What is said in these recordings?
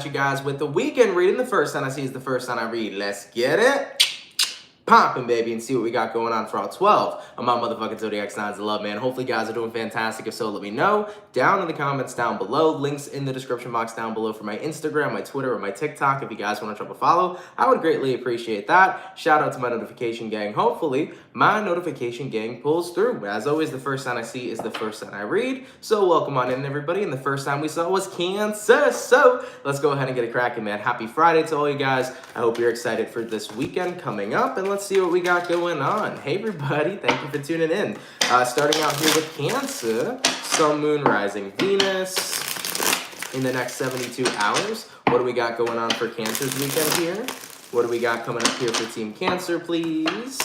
You guys with the weekend reading. The first sign I see is the first sign I read. Let's get it popping, baby, and see what we got going on for all 12 of my motherfucking zodiac signs of love, man. Hopefully you guys are doing fantastic. If so, let me know down in the comments down below. Links in the description box down below for my Instagram, my Twitter, or my TikTok. If you guys want to drop a follow, I would greatly appreciate that. Shout out to my notification gang. Hopefully my notification gang pulls through. As always, the first sign I see is the first sign I read. So welcome on in, everybody. And the first sign we saw was Cancer. So let's go ahead and get it cracking, man. Happy Friday to all you guys. I hope you're excited for this weekend coming up, and let's see what we got going on. Hey everybody, thank you for tuning in. Starting out here with Cancer, Sun, Moon, Rising, Venus in the next 72 hours. What do we got going on for Cancer's weekend here? What do we got coming up here for Team Cancer, please?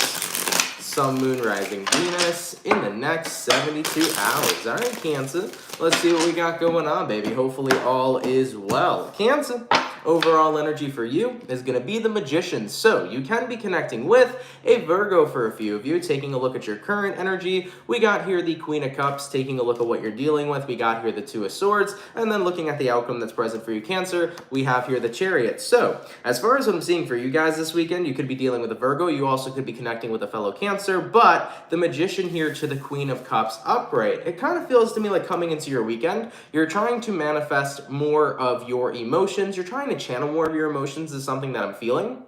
Sun, Moon, Rising, Venus in the next 72 hours. All right, Cancer, let's see what we got going on, baby. Hopefully all is well. Cancer, overall energy for you is going to be the Magician. So you can be connecting with a Virgo for a few of you, taking a look at your current energy. We got here the Queen of Cups, taking a look at what you're dealing with. We got here the Two of Swords, and then looking at the outcome that's present for you, Cancer, we have here the Chariot. So as far as what I'm seeing for you guys this weekend, you could be dealing with a Virgo. You also could be connecting with a fellow Cancer, but the Magician here to the Queen of Cups upright, it kind of feels to me like coming into your weekend, you're trying to manifest more of your emotions. You're trying to channel more of your emotions is something that I'm feeling.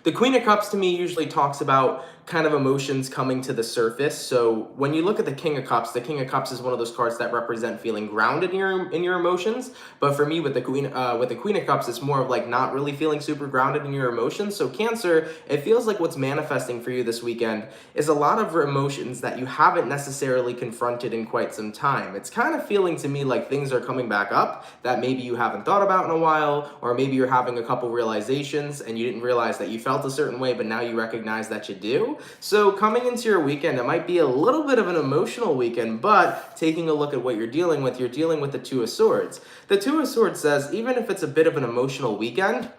The Queen of Cups to me usually talks about kind of emotions coming to the surface. So when you look at the King of Cups is one of those cards that represent feeling grounded in your emotions. But for me, with the Queen of Cups, it's more of like not really feeling super grounded in your emotions. So Cancer, it feels like what's manifesting for you this weekend is a lot of emotions that you haven't necessarily confronted in quite some time. It's kind of feeling to me like things are coming back up that maybe you haven't thought about in a while, or maybe you're having a couple realizations and you didn't realize that you felt a certain way, but now you recognize that you do. So coming into your weekend, it might be a little bit of an emotional weekend, but taking a look at what you're dealing with the Two of Swords. The Two of Swords says, even if it's a bit of an emotional weekend,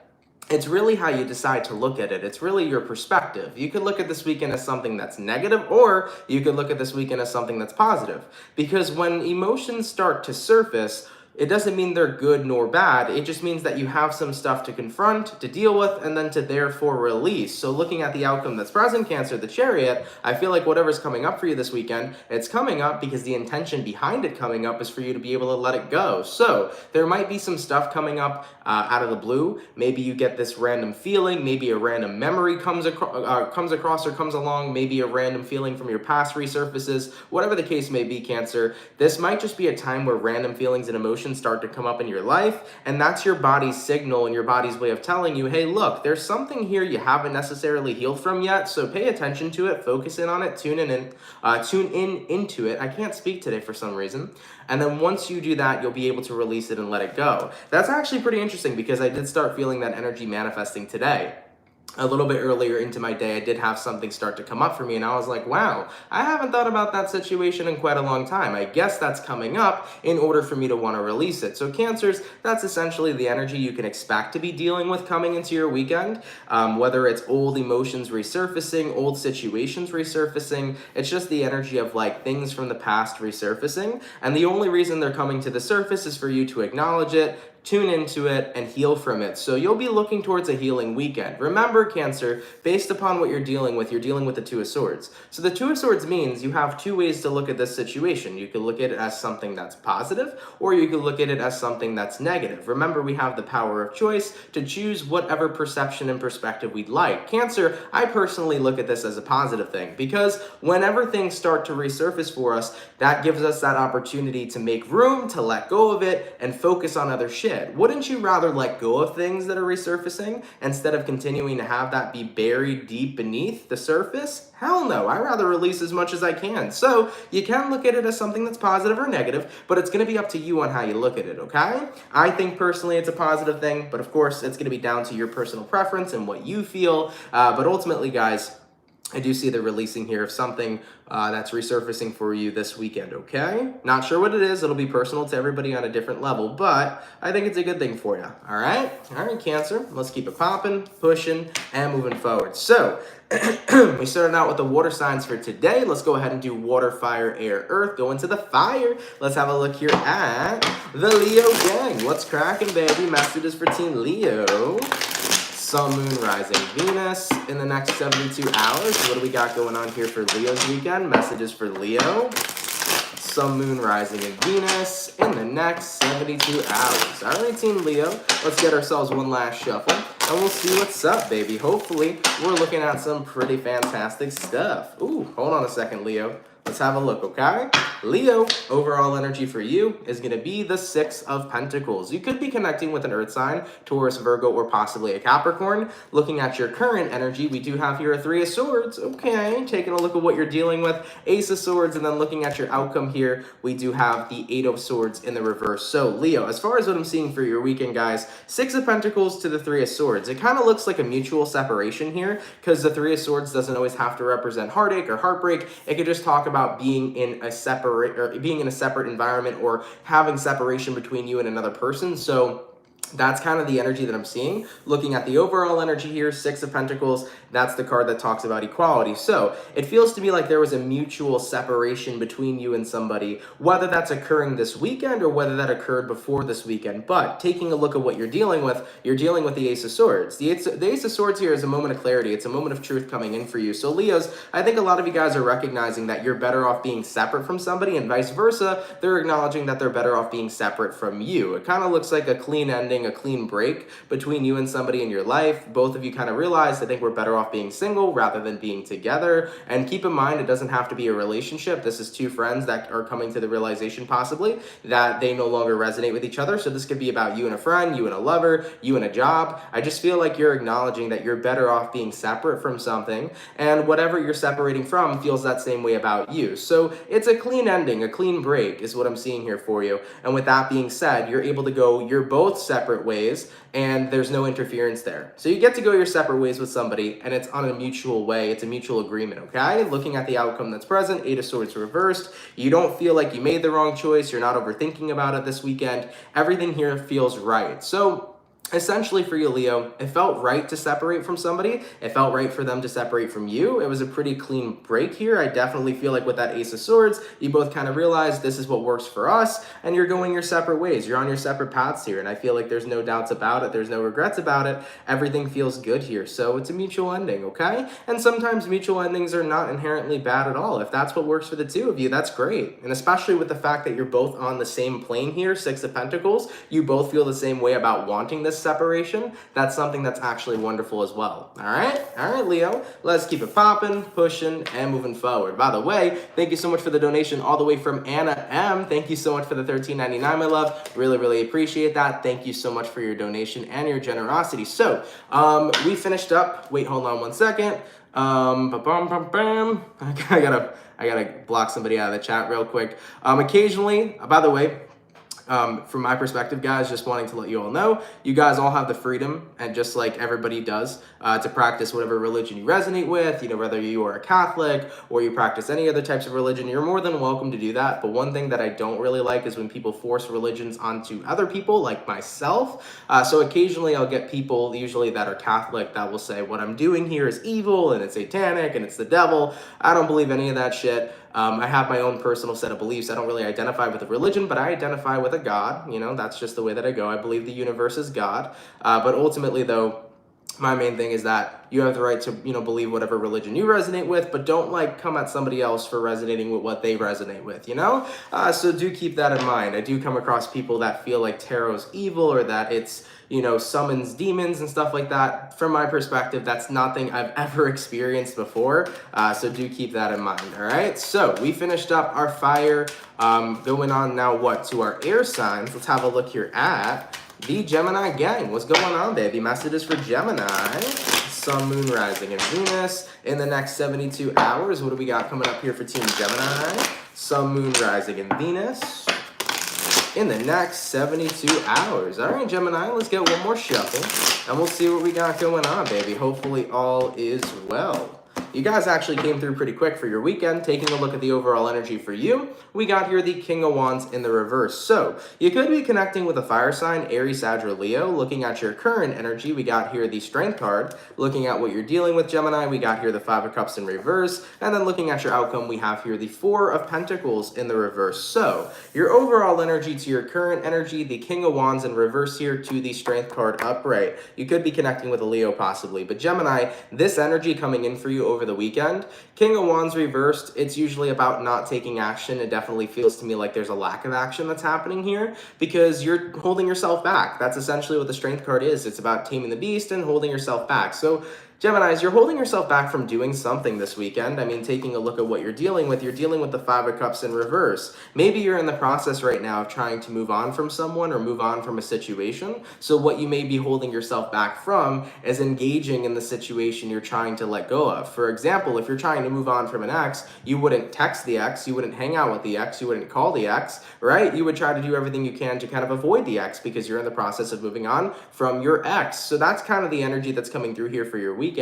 it's really how you decide to look at it. It's really your perspective. You could look at this weekend as something that's negative, or you could look at this weekend as something that's positive. Because when emotions start to surface, it doesn't mean they're good nor bad. It just means that you have some stuff to confront, to deal with, and then to therefore release. So looking at the outcome that's present, Cancer, the Chariot, I feel like whatever's coming up for you this weekend, it's coming up because the intention behind it coming up is for you to be able to let it go. So there might be some stuff coming up out of the blue. Maybe you get this random feeling. Maybe a random memory comes across or comes along. Maybe a random feeling from your past resurfaces. Whatever the case may be, Cancer, this might just be a time where random feelings and emotions start to come up in your life, and that's your body's signal and your body's way of telling you, hey, look, there's something here you haven't necessarily healed from yet, so pay attention to it, focus in on it, tune in into it. I can't speak today for some reason. And then once you do that, you'll be able to release it and let it go. That's actually pretty interesting because I did start feeling that energy manifesting today. A little bit earlier into my day, I did have something start to come up for me, and I was like, wow, I haven't thought about that situation in quite a long time. I guess that's coming up in order for me to want to release it. So Cancers, that's essentially the energy you can expect to be dealing with coming into your weekend, whether it's old emotions resurfacing, old situations resurfacing. It's just the energy of like things from the past resurfacing, and the only reason they're coming to the surface is for you to acknowledge it, tune into it, and heal from it. So you'll be looking towards a healing weekend. Remember, Cancer, based upon what you're dealing with the Two of Swords. So the Two of Swords means you have two ways to look at this situation. You could look at it as something that's positive, or you could look at it as something that's negative. Remember, we have the power of choice to choose whatever perception and perspective we'd like. Cancer, I personally look at this as a positive thing, because whenever things start to resurface for us, that gives us that opportunity to make room, to let go of it, and focus on other shit. Wouldn't you rather let go of things that are resurfacing instead of continuing to have that be buried deep beneath the surface? Hell no, I'd rather release as much as I can. So you can look at it as something that's positive or negative, but it's going to be up to you on how you look at it, okay? I think personally it's a positive thing, but of course it's going to be down to your personal preference and what you feel. But ultimately, guys, I do see the releasing here of something that's resurfacing for you this weekend, okay? Not sure what it is. It'll be personal to everybody on a different level, but I think it's a good thing for you, all right? All right, Cancer, let's keep it popping, pushing, and moving forward. So, we started out with the water signs for today. Let's go ahead and do water, fire, air, earth. Go into the fire. Let's have a look here at the Leo gang. What's cracking, baby? Messages for Team Leo. Sun, Moon, Rising, Venus in the next 72 hours. What do we got going on here for Leo's weekend? Messages for Leo. Sun, Moon, Rising, and Venus in the next 72 hours. All right, Team Leo, let's get ourselves one last shuffle, and we'll see what's up, baby. Hopefully, we're looking at some pretty fantastic stuff. Ooh, hold on a second, Leo. Let's have a look, okay? Leo, overall energy for you is going to be the Six of Pentacles. You could be connecting with an earth sign, Taurus, Virgo, or possibly a Capricorn. Looking at your current energy, we do have here a Three of Swords. Okay, taking a look at what you're dealing with, Ace of Swords, and then looking at your outcome here, we do have the Eight of Swords in the reverse. So, Leo, as far as what I'm seeing for your weekend, guys, Six of Pentacles to the Three of Swords. It kind of looks like a mutual separation here, because the Three of Swords doesn't always have to represent heartache or heartbreak. It could just talk about being in a separate environment or having separation between you and another person. So that's kind of the energy that I'm seeing. Looking at the overall energy here, Six of Pentacles, that's the card that talks about equality. So it feels to me like there was a mutual separation between you and somebody, whether that's occurring this weekend or whether that occurred before this weekend. But taking a look at what you're dealing with the Ace of Swords. The Ace of Swords here is a moment of clarity. It's a moment of truth coming in for you. So Leos, I think a lot of you guys are recognizing that you're better off being separate from somebody, and vice versa. They're acknowledging that they're better off being separate from you. It kind of looks like a clean ending, a clean break between you and somebody in your life. Both of you kind of realize, I think we're better off being single rather than being together. And keep in mind, it doesn't have to be a relationship. This is two friends that are coming to the realization possibly that they no longer resonate with each other. So this could be about you and a friend, you and a lover, you and a job. I just feel like you're acknowledging that you're better off being separate from something, and whatever you're separating from feels that same way about you. So it's a clean ending, a clean break is what I'm seeing here for you. And with that being said, you're able to go, you're both separate ways, and there's no interference there. So you get to go your separate ways with somebody, and it's on a mutual way. It's a mutual agreement, okay? Looking at the outcome that's present, Eight of Swords reversed. You don't feel like you made the wrong choice. You're not overthinking about it this weekend. Everything here feels right. So essentially for you, Leo, it felt right to separate from somebody. It felt right for them to separate from you. It was a pretty clean break here. I definitely feel like with that Ace of Swords, you both kind of realized this is what works for us, and you're going your separate ways. You're on your separate paths here, and I feel like there's no doubts about it. There's no regrets about it. Everything feels good here. So it's a mutual ending, okay? And sometimes mutual endings are not inherently bad at all. If that's what works for the two of you, that's great. And especially with the fact that you're both on the same plane here, Six of Pentacles, you both feel the same way about wanting this separation. That's something that's actually wonderful as well. All right, Leo, let's keep it popping, pushing, and moving forward. By the way, thank you so much for the donation all the way from Anna M. Thank you so much for the $13.99, my love. Really appreciate that. Thank you so much for your donation and your generosity. So we finished up. Wait, hold on one second. I gotta block somebody out of the chat real quick. Occasionally, by the way, from my perspective, guys, just wanting to let you all know, you guys all have the freedom, and just like everybody does, to practice whatever religion you resonate with, you know, whether you are a Catholic or you practice any other types of religion, you're more than welcome to do that. But one thing that I don't really like is when people force religions onto other people, like myself. So occasionally I'll get people, usually that are Catholic, that will say, what I'm doing here is evil, and it's satanic, and it's the devil. I don't believe any of that shit. I have my own personal set of beliefs. I don't really identify with a religion, but I identify with a God. You know, that's just the way that I go. I believe the universe is God. But ultimately, though, my main thing is that you have the right to, you know, believe whatever religion you resonate with, but don't like come at somebody else for resonating with what they resonate with, you know? So do keep that in mind. I do come across people that feel like tarot's evil, or that it's, you know, summons demons and stuff like that. From my perspective, that's nothing I've ever experienced before. So do keep that in mind, all right? So we finished up our fire. Going on now, to our air signs. Let's have a look here at the Gemini gang. What's going on, baby? Messages for Gemini. Sun, Moon, Rising, and Venus in the next 72 hours. What do we got coming up here for Team Gemini? Sun, Moon, Rising, and Venus in the next 72 hours. All right, Gemini, let's get one more shuffle, and we'll see what we got going on, baby. Hopefully all is well. you guys actually came through pretty quick for your weekend. Taking a look at the overall energy for you, we got here the King of Wands in the reverse. So you could be connecting with a fire sign, Aries, Sag, or Leo. Looking at your current energy, we got here the Strength card. Looking at what you're dealing with, Gemini, we got here the Five of Cups in reverse. And then looking at your outcome, we have here the Four of Pentacles in the reverse. So your overall energy to your current energy, the King of Wands in reverse here to the Strength card upright. You could be connecting with a Leo possibly, but Gemini, this energy coming in for you over the weekend, King of Wands reversed, it's usually about not taking action. It definitely feels to me like there's a lack of action that's happening here because you're holding yourself back. That's essentially what the Strength card is. It's about taming the beast and holding yourself back. So Geminis, you're holding yourself back from doing something this weekend. I mean, taking a look at what you're dealing with the Five of Cups in reverse. Maybe you're in the process right now of trying to move on from someone or move on from a situation. So what you may be holding yourself back from is engaging in the situation you're trying to let go of. For example, if you're trying to move on from an ex, you wouldn't text the ex, you wouldn't hang out with the ex, you wouldn't call the ex, right? You would try to do everything you can to kind of avoid the ex because you're in the process of moving on from your ex. So that's kind of the energy that's coming through here for your weekend.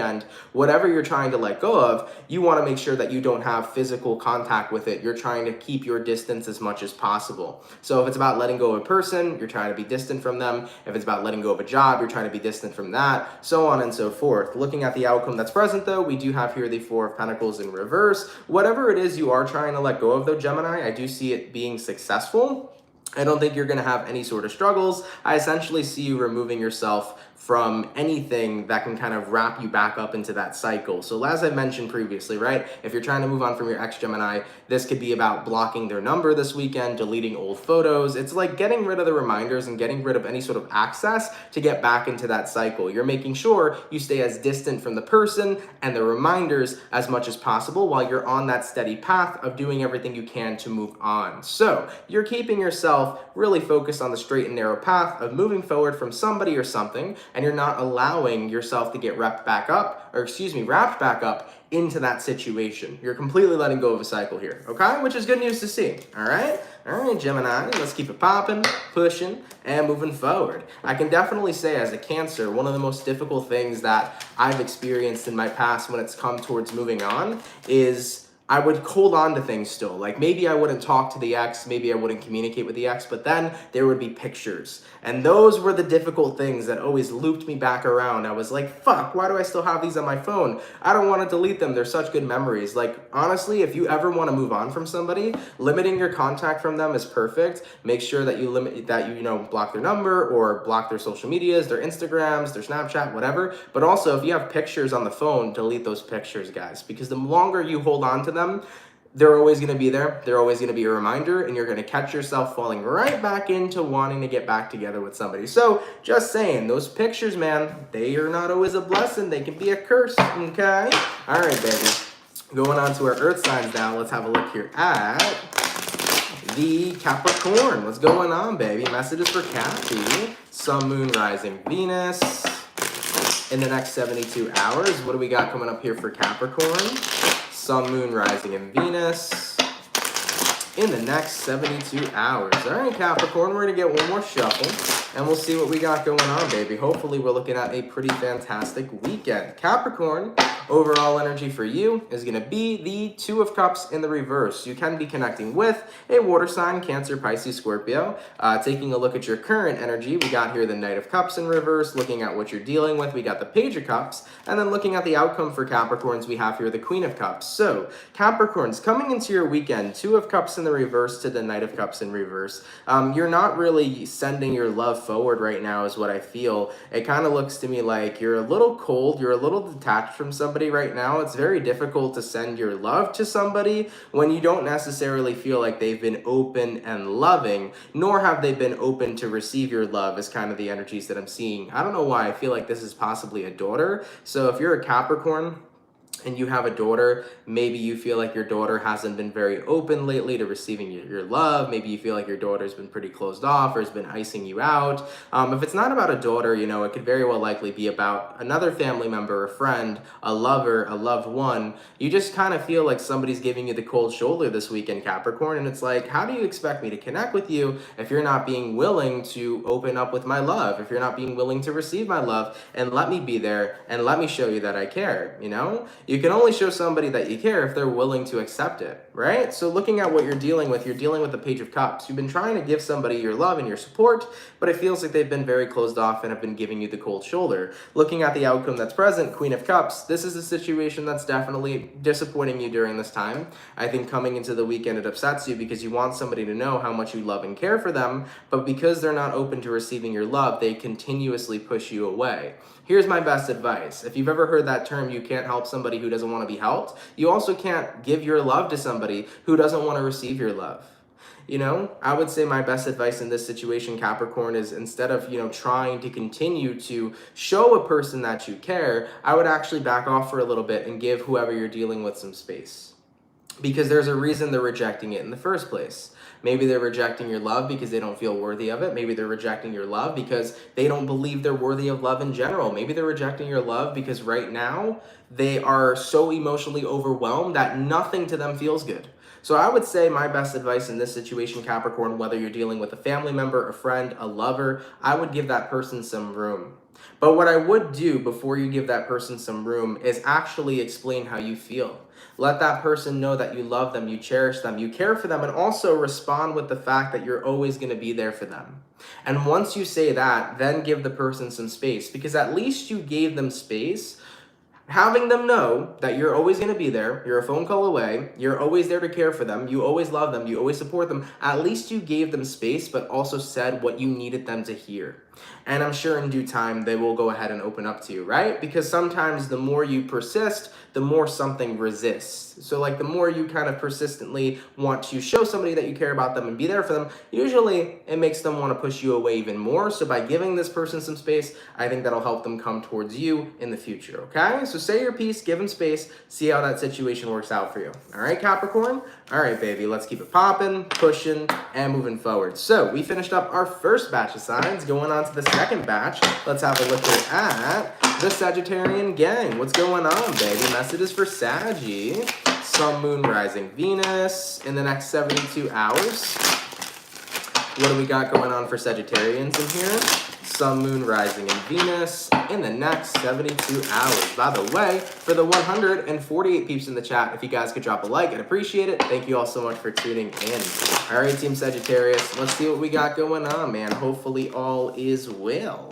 Whatever you're trying to let go of, you want to make sure that you don't have physical contact with it. You're trying to keep your distance as much as possible. So if it's about letting go of a person, you're trying to be distant from them. If it's about letting go of a job, you're trying to be distant from that, so on and so forth. Looking at the outcome that's present though, we do have here the Four of Pentacles in reverse. Whatever it is you are trying to let go of though, Gemini, I do see it being successful. I don't think you're going to have any sort of struggles. I essentially see you removing yourself from anything that can kind of wrap you back up into that cycle. So as I mentioned previously, right, if you're trying to move on from your ex, Gemini, this could be about blocking their number this weekend, deleting old photos. It's like getting rid of the reminders and getting rid of any sort of access to get back into that cycle. You're making sure you stay as distant from the person and the reminders as much as possible while you're on that steady path of doing everything you can to move on. So you're keeping yourself really focused on the straight and narrow path of moving forward from somebody or something, and you're not allowing yourself to get wrapped back up into that situation. You're completely letting go of a cycle here, okay? Which is good news to see, all right? All right, Gemini, let's keep it popping, pushing, and moving forward. I can definitely say as a Cancer, one of the most difficult things that I've experienced in my past when it's come towards moving on is I would hold on to things still. Like maybe I wouldn't talk to the ex, maybe I wouldn't communicate with the ex, but then there would be pictures. And those were the difficult things that always looped me back around. I was like, fuck, why do I still have these on my phone? I don't want to delete them. They're such good memories. Like honestly, if you ever want to move on from somebody, limiting your contact from them is perfect. Make sure that you block their number or block their social medias, their Instagrams, their Snapchat, whatever. But also if you have pictures on the phone, delete those pictures, guys, because the longer you hold on to them, they're always going to be there. They're always going to be a reminder, and you're going to catch yourself falling right back into wanting to get back together with somebody. So just saying, those pictures, man, they are not always a blessing. They can be a curse, okay? All right, baby. Going on to our earth signs now. Let's have a look here at the Capricorn. What's going on, baby? Messages for Cappy. Sun, Moon, Rising, Venus. In the next 72 hours, what do we got coming up here for Capricorn? Sun, Moon, Rising, and Venus in the next 72 hours. All right, Capricorn, we're going to get one more shuffle, and we'll see what we got going on, baby. Hopefully, we're looking at a pretty fantastic weekend. Capricorn, overall energy for you is going to be the Two of Cups in the reverse. You can be connecting with a water sign, Cancer, Pisces, Scorpio. Taking a look at your current energy, we got here the Knight of Cups in reverse. Looking at what you're dealing with, we got the Page of Cups. And then looking at the outcome for Capricorns, we have here the Queen of Cups. So, Capricorns, coming into your weekend, Two of Cups in the reverse to the Knight of Cups in reverse. You're not really sending your love forward right now is what I feel. It kind of looks to me like you're a little cold, you're a little detached from somebody right now. It's very difficult to send your love to somebody when you don't necessarily feel like they've been open and loving, nor have they been open to receive your love is kind of the energies that I'm seeing. I don't know why I feel like this is possibly a daughter. So if you're a Capricorn and you have a daughter, maybe you feel like your daughter hasn't been very open lately to receiving your love. Maybe you feel like your daughter's been pretty closed off or has been icing you out. If it's not about a daughter, it could very well likely be about another family member, a friend, a lover, a loved one. You just kind of feel like somebody's giving you the cold shoulder this weekend, Capricorn, and it's like, how do you expect me to connect with you if you're not being willing to open up with my love, if you're not being willing to receive my love and let me be there and let me show you that I care, You can only show somebody that you care if they're willing to accept it, right? So looking at what you're dealing with the Page of Cups. You've been trying to give somebody your love and your support, but it feels like they've been very closed off and have been giving you the cold shoulder. Looking at the outcome that's present, Queen of Cups, this is a situation that's definitely disappointing you during this time. I think coming into the weekend, it upsets you because you want somebody to know how much you love and care for them, but because they're not open to receiving your love, they continuously push you away. Here's my best advice. If you've ever heard that term, you can't help somebody who doesn't want to be helped, you also can't give your love to somebody who doesn't want to receive your love. You know, I would say my best advice in this situation, Capricorn, is instead of, trying to continue to show a person that you care, I would actually back off for a little bit and give whoever you're dealing with some space. Because there's a reason they're rejecting it in the first place. Maybe they're rejecting your love because they don't feel worthy of it. Maybe they're rejecting your love because they don't believe they're worthy of love in general. Maybe they're rejecting your love because right now they are so emotionally overwhelmed that nothing to them feels good. So I would say my best advice in this situation, Capricorn, whether you're dealing with a family member, a friend, a lover, I would give that person some room. But what I would do before you give that person some room is actually explain how you feel. Let that person know that you love them, you cherish them, you care for them, and also respond with the fact that you're always going to be there for them. And once you say that, then give the person some space, because at least you gave them space. Having them know that you're always going to be there, you're a phone call away, you're always there to care for them, you always love them, you always support them, at least you gave them space, but also said what you needed them to hear. And I'm sure in due time, they will go ahead and open up to you, right? Because sometimes the more you persist, the more something resists. So like the more you kind of persistently want to show somebody that you care about them and be there for them, usually it makes them want to push you away even more. So by giving this person some space, I think that'll help them come towards you in the future, okay? So say your piece, give them space, see how that situation works out for you. All right, Capricorn? All right, baby, let's keep it popping, pushing, and moving forward. So we finished up our first batch of signs, going on to the second batch. Let's have a look at the Sagittarian gang. What's going on, baby? Messages for Saggy. Sun, Moon, Rising, Venus in the next 72 hours. What do we got going on for Sagittarians in here? Sun, Moon, Rising, and Venus in the next 72 hours. By the way, for the 148 peeps in the chat, if you guys could drop a like, I'd appreciate it. Thank you all so much for tuning in. All right, Team Sagittarius, let's see what we got going on, man. Hopefully all is well.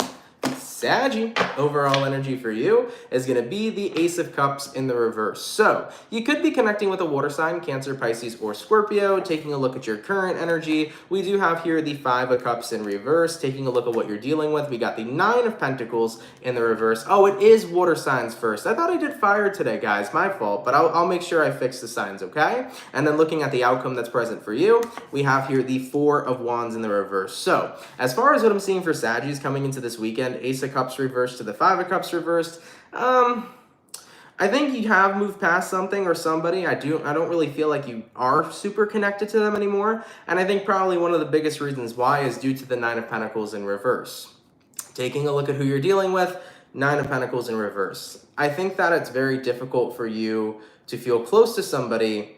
Saggy, overall energy for you is going to be the Ace of Cups in the reverse. So you could be connecting with a water sign, Cancer, Pisces, or Scorpio. Taking a look at your current energy, we do have here the Five of Cups in reverse. Taking a look at what you're dealing with, we got the Nine of Pentacles in the reverse. Oh, it is water signs first. I thought I did fire today, guys. My fault, but I'll make sure I fix the signs, okay? And then looking at the outcome that's present for you, we have here the Four of Wands in the reverse. So as far as what I'm seeing for Saggies coming into this weekend, Ace of Cups reversed to the Five of Cups reversed. I think you have moved past something or somebody. I don't really feel like you are super connected to them anymore. And I think probably one of the biggest reasons why is due to the Nine of Pentacles in reverse. Taking a look at who you're dealing with, Nine of Pentacles in reverse. I think that it's very difficult for you to feel close to somebody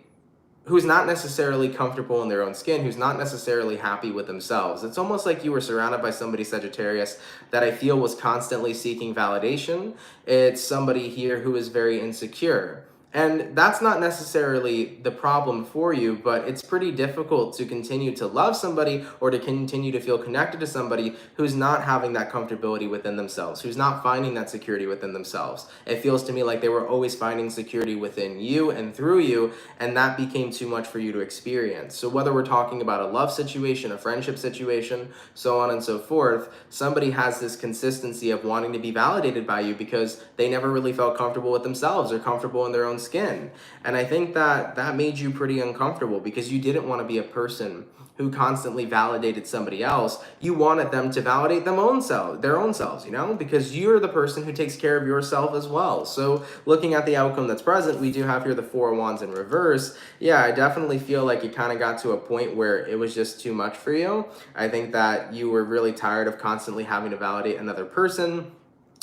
who's not necessarily comfortable in their own skin, who's not necessarily happy with themselves. It's almost like you were surrounded by somebody, Sagittarius, that I feel was constantly seeking validation. It's somebody here who is very insecure. And that's not necessarily the problem for you, but it's pretty difficult to continue to love somebody or to continue to feel connected to somebody who's not having that comfortability within themselves, who's not finding that security within themselves. It feels to me like they were always finding security within you and through you, and that became too much for you to experience. So whether we're talking about a love situation, a friendship situation, so on and so forth, somebody has this consistency of wanting to be validated by you because they never really felt comfortable with themselves or comfortable in their own skin. And I think that made you pretty uncomfortable because you didn't want to be a person who constantly validated somebody else. You wanted them to validate their own selves, you know, because you're the person who takes care of yourself as well. So looking at the outcome that's present, we do have here the Four of Wands in reverse. Yeah, I definitely feel like it kind of got to a point where it was just too much for you. I think that you were really tired of constantly having to validate another person.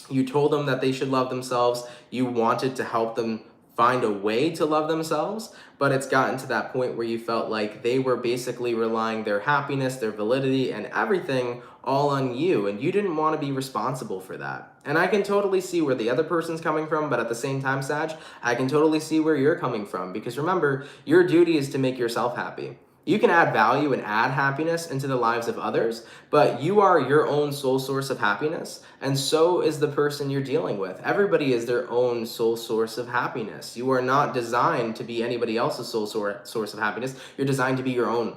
You told them that they should love themselves. You wanted to help them find a way to love themselves, but it's gotten to that point where you felt like they were basically relying their happiness, their validity, and everything all on you, and you didn't want to be responsible for that. And I can totally see where the other person's coming from, but at the same time, Sag, I can totally see where you're coming from, because remember, your duty is to make yourself happy. You can add value and add happiness into the lives of others, but you are your own sole source of happiness, and so is the person you're dealing with. Everybody is their own sole source of happiness. You are not designed to be anybody else's sole source of happiness. You're designed to be your own.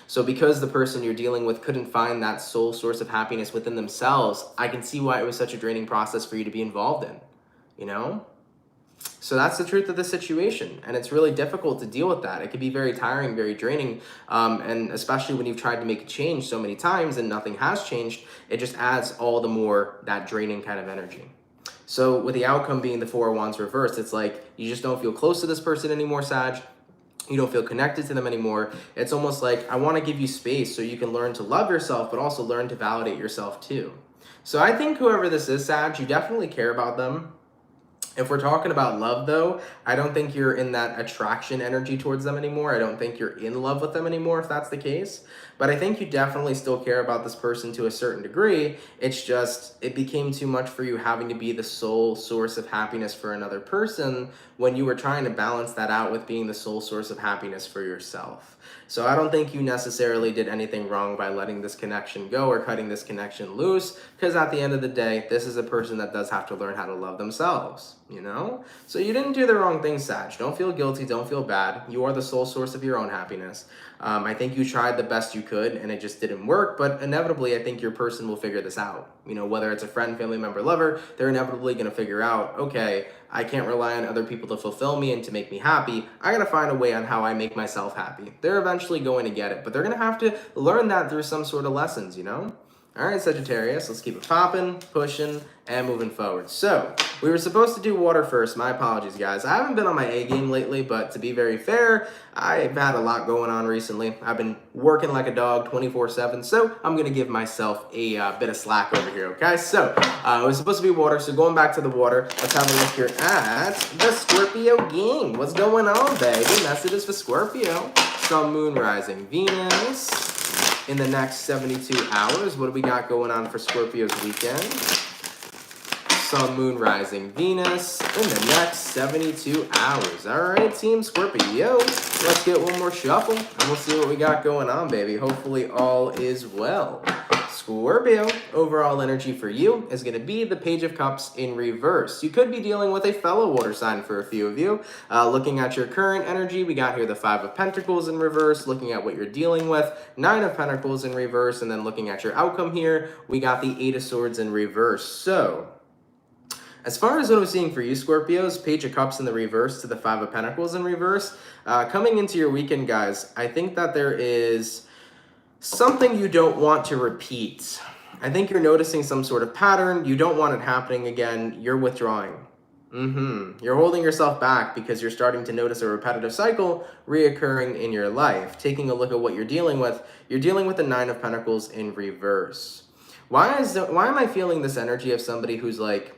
So because the person you're dealing with couldn't find that sole source of happiness within themselves, I can see why it was such a draining process for you to be involved in, you know? So that's the truth of the situation, and it's really difficult to deal with that. It can be very tiring, very draining, and especially when you've tried to make a change so many times and nothing has changed, it just adds all the more that draining kind of energy. So with the outcome being the Four of Wands reversed, it's like you just don't feel close to this person anymore, Sag. You don't feel connected to them anymore. It's almost like, I want to give you space so you can learn to love yourself, but also learn to validate yourself too. So I think whoever this is, Sag, you definitely care about them. If we're talking about love, though, I don't think you're in that attraction energy towards them anymore. I don't think you're in love with them anymore, if that's the case. But I think you definitely still care about this person to a certain degree. It's just, it became too much for you having to be the sole source of happiness for another person when you were trying to balance that out with being the sole source of happiness for yourself. So I don't think you necessarily did anything wrong by letting this connection go or cutting this connection loose, because at the end of the day, this is a person that does have to learn how to love themselves, you know? So you didn't do the wrong thing, Sag. Don't feel guilty, don't feel bad. You are the sole source of your own happiness. I think you tried the best you could and it just didn't work, but inevitably I think your person will figure this out. You know, whether it's a friend, family member, lover, they're inevitably going to figure out, okay, I can't rely on other people to fulfill me and to make me happy. I got to find a way on how I make myself happy. They're eventually going to get it, but they're going to have to learn that through some sort of lessons, you know? All right, Sagittarius, let's keep it popping, pushing, and moving forward. So, we were supposed to do water first. My apologies, guys. I haven't been on my A game lately, but to be very fair, I've had a lot going on recently. I've been working like a dog 24/7, so I'm going to give myself a bit of slack over here, okay? So, it was supposed to be water, so going back to the water, let's have a look here at the Scorpio game. What's going on, baby? Messages for Scorpio. Sun, Moon, Rising, Venus. In the next 72 hours, what do we got going on for Scorpio's weekend? Sun, Moon, Rising, Venus in the next 72 hours. All right, Team Scorpio, let's get one more shuffle, and we'll see what we got going on, baby. Hopefully all is well. Scorpio, overall energy for you is going to be the Page of Cups in reverse. You could be dealing with a fellow water sign for a few of you. Looking at your current energy, we got here the Five of Pentacles in reverse. Looking at what you're dealing with, Nine of Pentacles in reverse. And then looking at your outcome here, we got the Eight of Swords in reverse. So, as far as what I'm seeing for you, Scorpios, Page of Cups in the reverse to the Five of Pentacles in reverse. Coming into your weekend, guys, I think that there is something you don't want to repeat. I think you're noticing some sort of pattern. You don't want it happening again. You're withdrawing. You're holding yourself back because you're starting to notice a repetitive cycle reoccurring in your life. Taking a look at what you're dealing with the Nine of Pentacles in reverse. Why am I feeling this energy of somebody who's like,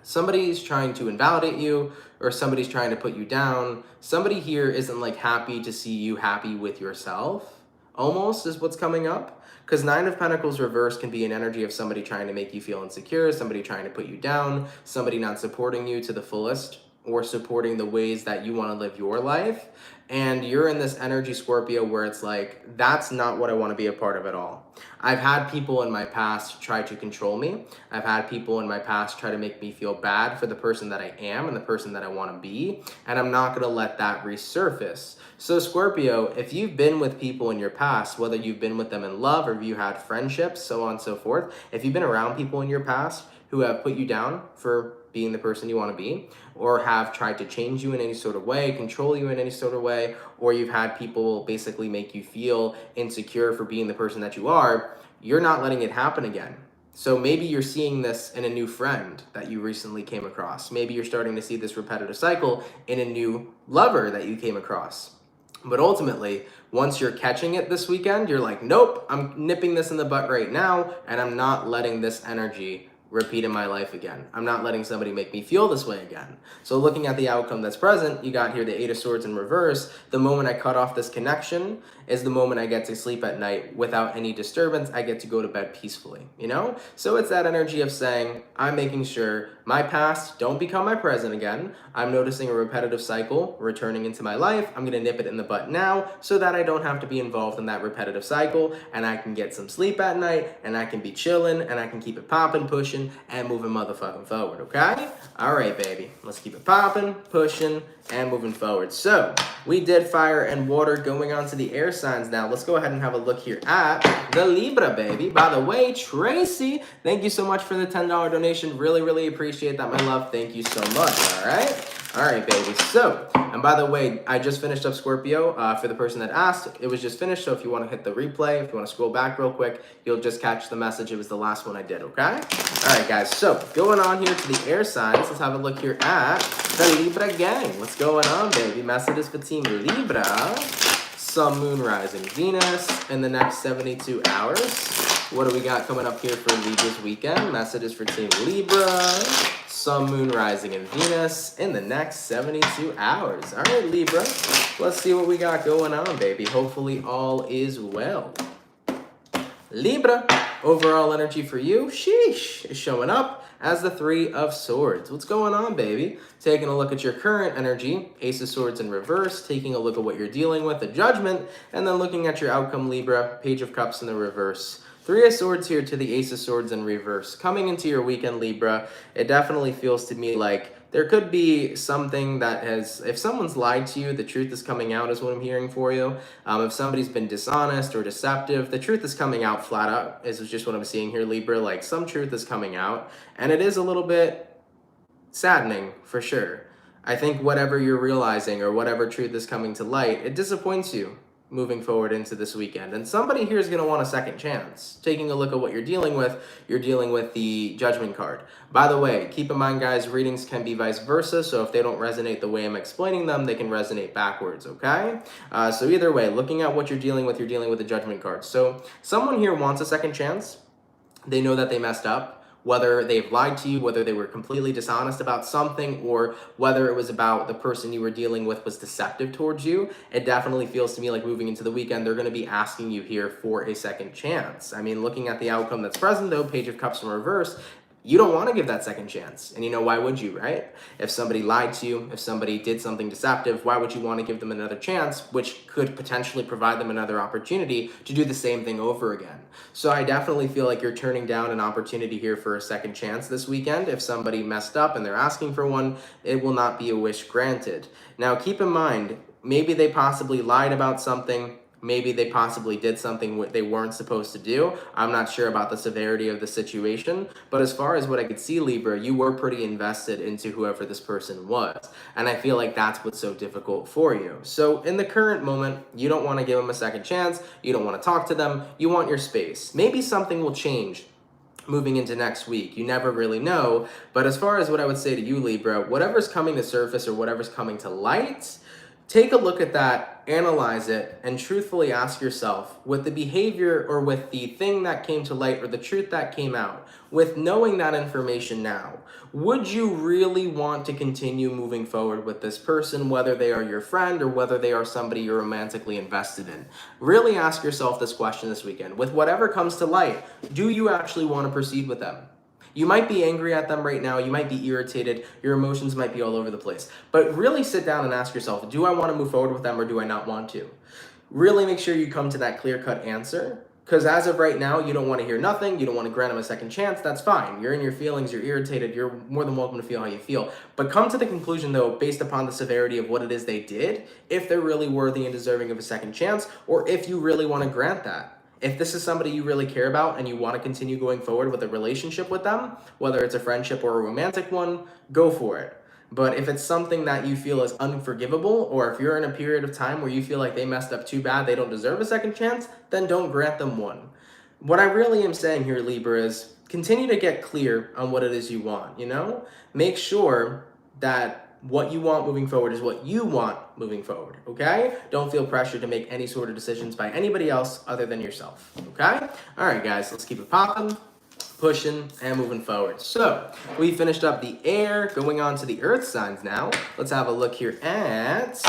somebody's trying to invalidate you, or somebody's trying to put you down? Somebody here isn't like happy to see you happy with yourself. Almost is what's coming up, because Nine of Pentacles reverse can be an energy of somebody trying to make you feel insecure, somebody trying to put you down, somebody not supporting you to the fullest or supporting the ways that you want to live your life. And you're in this energy, Scorpio, where it's like, that's not what I want to be a part of at all. I've had people in my past try to control me. I've had people in my past try to make me feel bad for the person that I am and the person that I want to be. And I'm not going to let that resurface. So Scorpio, if you've been with people in your past, whether you've been with them in love or if you had friendships, so on and so forth, if you've been around people in your past who have put you down for being the person you want to be, or have tried to change you in any sort of way, control you in any sort of way, or you've had people basically make you feel insecure for being the person that you are, you're not letting it happen again. So maybe you're seeing this in a new friend that you recently came across. Maybe you're starting to see this repetitive cycle in a new lover that you came across. But ultimately, once you're catching it this weekend, you're like, nope, I'm nipping this in the butt right now, and I'm not letting this energy repeat in my life again. I'm not letting somebody make me feel this way again. So looking at the outcome that's present, you got here the Eight of Swords in reverse. The moment I cut off this connection is the moment I get to sleep at night without any disturbance. I get to go to bed peacefully, you know? So it's that energy of saying, I'm making sure my past don't become my present again. I'm noticing a repetitive cycle returning into my life. I'm gonna nip it in the butt now so that I don't have to be involved in that repetitive cycle, and I can get some sleep at night, and I can be chilling, and I can keep it popping, pushing, and moving motherfucking forward, okay? All right, baby. Let's keep it popping, pushing, and moving forward. So we did fire and water. Going on to the air signs now. Let's go ahead and have a look here at the Libra, baby. By the way, Tracy, thank you so much for the $10 donation. Really, really appreciate that, my love. Thank you so much, all right? All right, baby. So, and by the way, I just finished up Scorpio. For the person that asked, it was just finished. So if you want to hit the replay, if you want to scroll back real quick, you'll just catch the message. It was the last one I did, okay? All right, guys. So going on here to the air signs, let's have a look here at the Libra gang. What's going on, baby? Messages for Team Libra. Sun, Moon, Rising, Venus in the next 72 hours. What do we got coming up here for Libra's weekend? Messages for Team Libra. Sun, Moon, Rising, and Venus in the next 72 hours. All right, Libra, let's see what we got going on, baby. Hopefully all is well. Libra, overall energy for you, sheesh, is showing up as the Three of Swords. What's going on, baby? Taking a look at your current energy, Ace of Swords in reverse, taking a look at what you're dealing with, the Judgment, and then looking at your outcome, Libra, Page of Cups in the reverse. Three of Swords here to the Ace of Swords in reverse. Coming into your weekend, Libra, it definitely feels to me like there could be something that has, if someone's lied to you, the truth is coming out is what I'm hearing for you. If somebody's been dishonest or deceptive, the truth is coming out flat out, is just what I'm seeing here, Libra. Like some truth is coming out, and it is a little bit saddening for sure. I think whatever you're realizing or whatever truth is coming to light, it disappoints you moving forward into this weekend. And somebody here is going to want a second chance. Taking a look at what you're dealing with the Judgment card. By the way, keep in mind, guys, readings can be vice versa. So if they don't resonate the way I'm explaining them, they can resonate backwards, okay? So either way, looking at what you're dealing with the Judgment card. So someone here wants a second chance. They know that they messed up. Whether they've lied to you, whether they were completely dishonest about something, or whether it was about the person you were dealing with was deceptive towards you, it definitely feels to me like moving into the weekend, they're going to be asking you here for a second chance. I mean, looking at the outcome that's present, though, Page of Cups in reverse, you don't want to give that second chance. And you know, why would you, right? If somebody lied to you, if somebody did something deceptive, why would you want to give them another chance, which could potentially provide them another opportunity to do the same thing over again? So I definitely feel like you're turning down an opportunity here for a second chance this weekend. If somebody messed up and they're asking for one, it will not be a wish granted. Now, keep in mind, maybe they possibly lied about something. Maybe they possibly did something they weren't supposed to do. I'm not sure about the severity of the situation, but as far as what I could see, Libra, you were pretty invested into whoever this person was. And I feel like that's what's so difficult for you. So in the current moment, you don't want to give them a second chance. You don't want to talk to them. You want your space. Maybe something will change moving into next week. You never really know. But as far as what I would say to you, Libra, whatever's coming to surface or whatever's coming to light, take a look at that, analyze it, and truthfully ask yourself, with the behavior or with the thing that came to light or the truth that came out, with knowing that information now, would you really want to continue moving forward with this person, whether they are your friend or whether they are somebody you're romantically invested in? Really ask yourself this question this weekend. With whatever comes to light, do you actually want to proceed with them? You might be angry at them right now. You might be irritated. Your emotions might be all over the place. But really sit down and ask yourself, do I want to move forward with them or do I not want to? Really make sure you come to that clear-cut answer. Because as of right now, you don't want to hear nothing. You don't want to grant them a second chance. That's fine. You're in your feelings. You're irritated. You're more than welcome to feel how you feel. But come to the conclusion, though, based upon the severity of what it is they did, if they're really worthy and deserving of a second chance, or if you really want to grant that. If this is somebody you really care about and you want to continue going forward with a relationship with them, whether it's a friendship or a romantic one, go for it. But if it's something that you feel is unforgivable, or if you're in a period of time where you feel like they messed up too bad, they don't deserve a second chance, then don't grant them one. What I really am saying here, Libra, is continue to get clear on what it is you want, you know? Make sure that what you want moving forward is what you want moving forward, okay? Don't feel pressured to make any sort of decisions by anybody else other than yourself, okay? All right, guys, let's keep it popping. pushing and moving forward. So we finished up the air, going on to the earth signs now. Let's have a look here at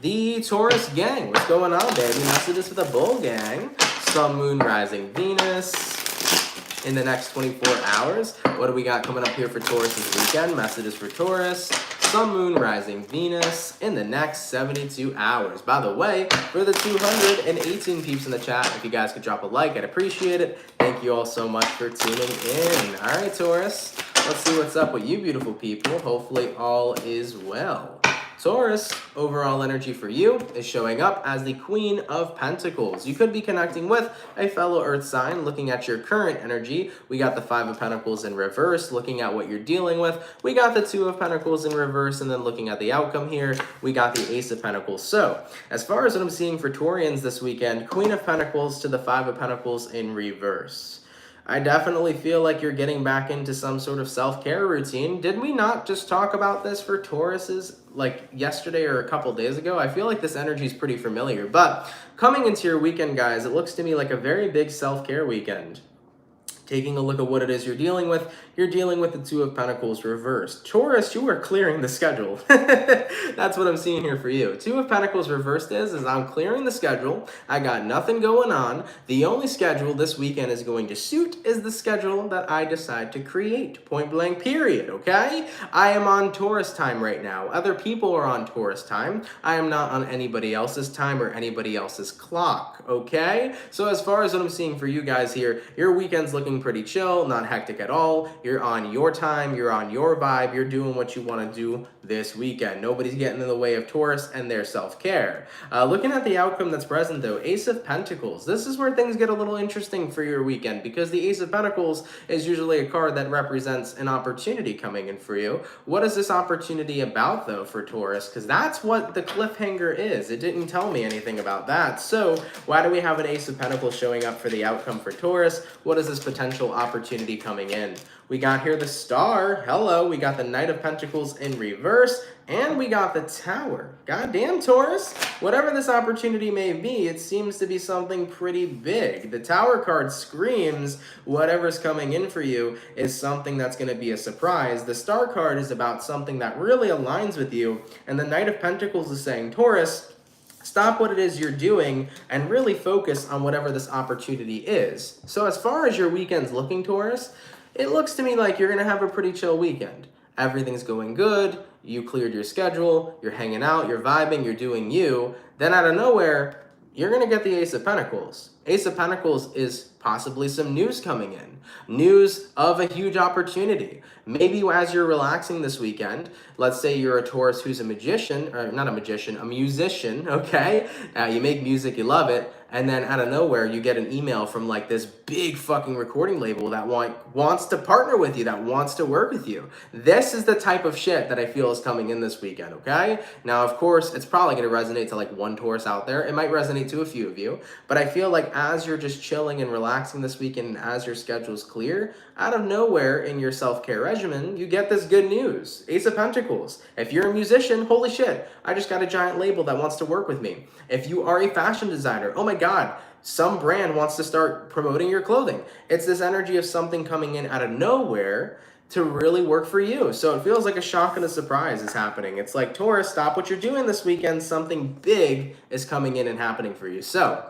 the Taurus gang. What's going on, baby? Messages for the bull gang. Sun, moon, rising, Venus. In the next 24 hours, what do we got coming up here for Taurus this weekend? Messages for Taurus. Sun, moon, rising, Venus in the next 72 hours. By the way, for the 218 peeps in the chat, if you guys could drop a like, I'd appreciate it. Thank you all so much for tuning in. All right, Taurus, let's see what's up with you beautiful people. Hopefully all is well. Taurus, overall energy for you is showing up as the Queen of Pentacles. You could be connecting with a fellow earth sign. Looking at your current energy, we got the Five of Pentacles in reverse. Looking at what you're dealing with, we got the Two of Pentacles in reverse. And then looking at the outcome here, we got the Ace of Pentacles. So as far as what I'm seeing for Taurians this weekend, Queen of Pentacles to the Five of Pentacles in reverse. I definitely feel like you're getting back into some sort of self-care routine. Did we not just talk about this for Tauruses like yesterday or a couple days ago? I feel like this energy is pretty familiar. But coming into your weekend, guys, it looks to me like a very big self-care weekend. Taking a look at what it is you're dealing with the Two of Pentacles reversed. Taurus, you are clearing the schedule. That's what I'm seeing here for you. Two of Pentacles reversed is I'm clearing the schedule. I got nothing going on. The only schedule this weekend is going to suit is the schedule that I decide to create. Point blank period, okay? I am on Taurus time right now. Other people are on Taurus time. I am not on anybody else's time or anybody else's clock, okay? So as far as what I'm seeing for you guys here, your weekend's looking pretty chill, not hectic at all. You're on your time, you're on your vibe, you're doing what you want to do this weekend. Nobody's getting in the way of Taurus and their self-care. Looking at the outcome that's present though, Ace of Pentacles. This is where things get a little interesting for your weekend because the Ace of Pentacles is usually a card that represents an opportunity coming in for you. What is this opportunity about though for Taurus? Because that's what the cliffhanger is. It didn't tell me anything about that. So why do we have an Ace of Pentacles showing up for the outcome for Taurus? What is this potential opportunity coming in? We got here the Star. Hello. We got the Knight of Pentacles in reverse. And we got the Tower. Goddamn, Taurus. Whatever this opportunity may be, it seems to be something pretty big. The Tower card screams whatever's coming in for you is something that's going to be a surprise. The Star card is about something that really aligns with you. And the Knight of Pentacles is saying, Taurus, stop what it is you're doing and really focus on whatever this opportunity is. So as far as your weekend's looking, Taurus, it looks to me like you're going to have a pretty chill weekend. Everything's going good. You cleared your schedule. You're hanging out. You're vibing. You're doing you. Then out of nowhere, you're going to get the Ace of Pentacles. Ace of Pentacles is possibly some news coming in. News of a huge opportunity. Maybe as you're relaxing this weekend, let's say you're a Taurus who's a magician, or not a magician, a musician, okay? You make music, you love it, and then out of nowhere, you get an email from like this big fucking recording label that wants to partner with you, that wants to work with you. This is the type of shit that I feel is coming in this weekend, okay? Now, of course, it's probably going to resonate to like one Taurus out there. It might resonate to a few of you, but I feel like as you're just chilling and relaxing this weekend and as your schedule's clear, out of nowhere in your self-care regimen, you get this good news. Ace of Pentacles. If you're a musician, holy shit, I just got a giant label that wants to work with me. If you are a fashion designer, oh my God, some brand wants to start promoting your clothing. It's this energy of something coming in out of nowhere to really work for you. So it feels like a shock and a surprise is happening. It's like, Taurus, stop what you're doing this weekend. Something big is coming in and happening for you. So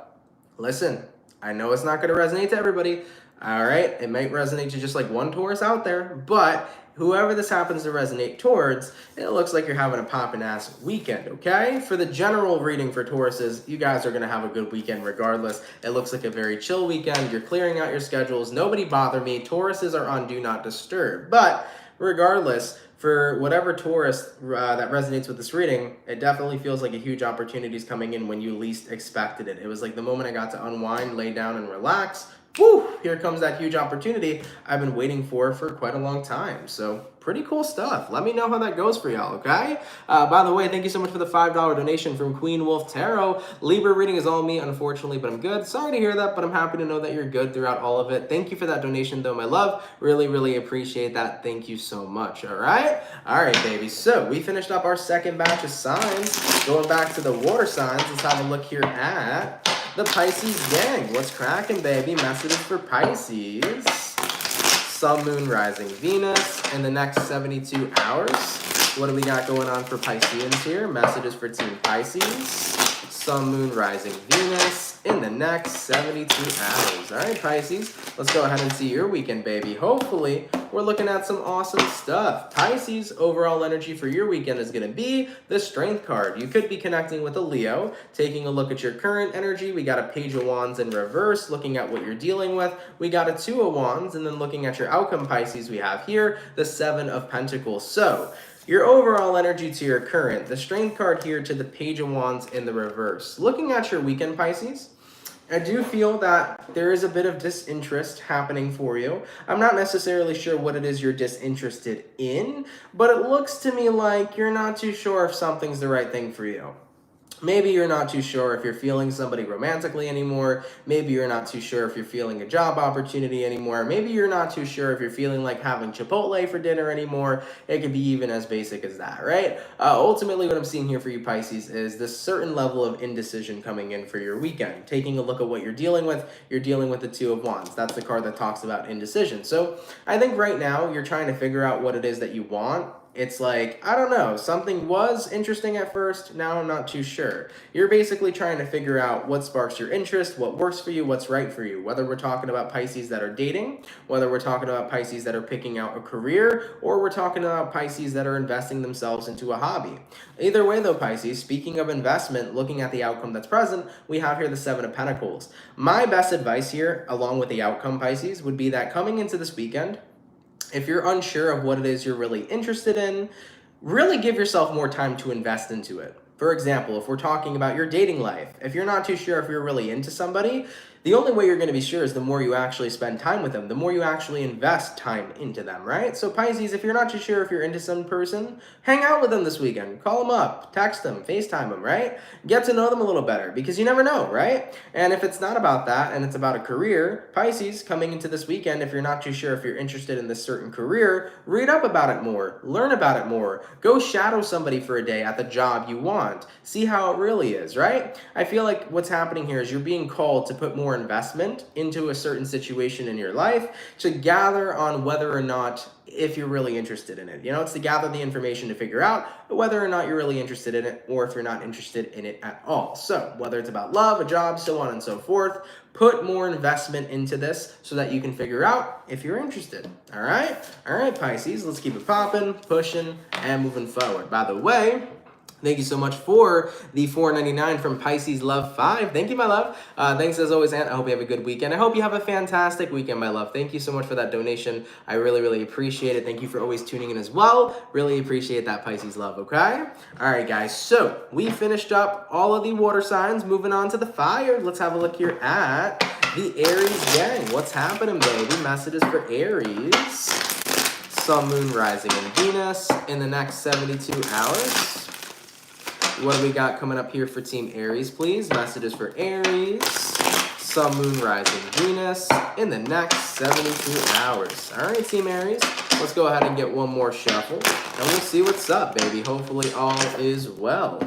listen, I know it's not going to resonate to everybody. All right, it might resonate to just like one Taurus out there, but whoever this happens to resonate towards, it looks like you're having a poppin' ass weekend, okay? For the general reading for Tauruses, you guys are going to have a good weekend regardless. It looks like a very chill weekend. You're clearing out your schedules. Nobody bother me. Tauruses are on Do Not Disturb. But regardless, for whatever Taurus that resonates with this reading, it definitely feels like a huge opportunity is coming in when you least expected it. It was like the moment I got to unwind, lay down, and relax. Woo! Here comes that huge opportunity I've been waiting for quite a long time. So pretty cool stuff. Let me know how that goes for y'all, okay? By the way, thank you so much for the $5 donation from Queen Wolf Tarot. Libra reading is all me, unfortunately, but I'm good. Sorry to hear that, but I'm happy to know that you're good throughout all of it. Thank you for that donation, though, my love. Really, really appreciate that. Thank you so much, all right? All right, baby. So we finished up our second batch of signs. Going back to the water signs, let's have a look here at the Pisces gang. What's cracking, baby? Messages for Pisces. Sun, Moon, Rising, Venus in the next 72 hours. What do we got going on for Pisceans here? Messages for Team Pisces. Sun, Moon, Rising, Venus in the next 72 hours. All right, Pisces, let's go ahead and see your weekend, baby. Hopefully, we're looking at some awesome stuff. Pisces, overall energy for your weekend is going to be the Strength card. You could be connecting with a Leo, taking a look at your current energy. We got a Page of Wands in reverse, looking at what you're dealing with. We got a Two of Wands, and then looking at your outcome, Pisces, we have here the Seven of Pentacles. So, your overall energy to your current, the Strength card here to the Page of Wands in the reverse. Looking at your weekend, Pisces, I do feel that there is a bit of disinterest happening for you. I'm not necessarily sure what it is you're disinterested in, but it looks to me like you're not too sure if something's the right thing for you. Maybe you're not too sure if you're feeling somebody romantically anymore. Maybe you're not too sure if you're feeling a job opportunity anymore. Maybe you're not too sure if you're feeling like having Chipotle for dinner anymore. It could be even as basic as that, right? Ultimately, what I'm seeing here for you, Pisces, is this certain level of indecision coming in for your weekend. Taking a look at what you're dealing with the Two of Wands. That's the card that talks about indecision. So I think right now you're trying to figure out what it is that you want. It's like, I don't know, something was interesting at first, now I'm not too sure. You're basically trying to figure out what sparks your interest, what works for you, what's right for you. Whether we're talking about Pisces that are dating, whether we're talking about Pisces that are picking out a career, or we're talking about Pisces that are investing themselves into a hobby. Either way though, Pisces, speaking of investment, looking at the outcome that's present, we have here the Seven of Pentacles. My best advice here, along with the outcome, Pisces, would be that coming into this weekend, if you're unsure of what it is you're really interested in, really give yourself more time to invest into it. For example, if we're talking about your dating life, if you're not too sure if you're really into somebody, the only way you're going to be sure is the more you actually spend time with them, the more you actually invest time into them, right? So Pisces, if you're not too sure if you're into some person, hang out with them this weekend. Call them up, text them, FaceTime them, right? Get to know them a little better because you never know, right? And if it's not about that and it's about a career, Pisces, coming into this weekend, if you're not too sure if you're interested in this certain career, read up about it more, learn about it more, go shadow somebody for a day at the job you want, see how it really is, right? I feel like what's happening here is you're being called to put more investment into a certain situation in your life to gather on whether or not if you're really interested in it. You know, it's to gather the information to figure out whether or not you're really interested in it or if you're not interested in it at all. So whether it's about love, a job, so on and so forth, put more investment into this so that you can figure out if you're interested. All right, Pisces, let's keep it popping, pushing, and moving forward. By the way, thank you so much for the $4.99 from Pisces Love 5. Thank you, my love. Thanks as always, Aunt. I hope you have a good weekend. I hope you have a fantastic weekend, my love. Thank you so much for that donation. I really, really appreciate it. Thank you for always tuning in as well. Really appreciate that, Pisces Love, okay? All right, guys. So we finished up all of the water signs. Moving on to the fire. Let's have a look here at the Aries gang. What's happening, baby? Messages for Aries. Sun, Moon, Rising, and Venus in the next 72 hours. What do we got coming up here for Team Aries, please? Messages for Aries, Sun, Moon, Rising, Venus in the next 72 hours. All right, Team Aries, let's go ahead and get one more shuffle, and we'll see what's up, baby. Hopefully all is well.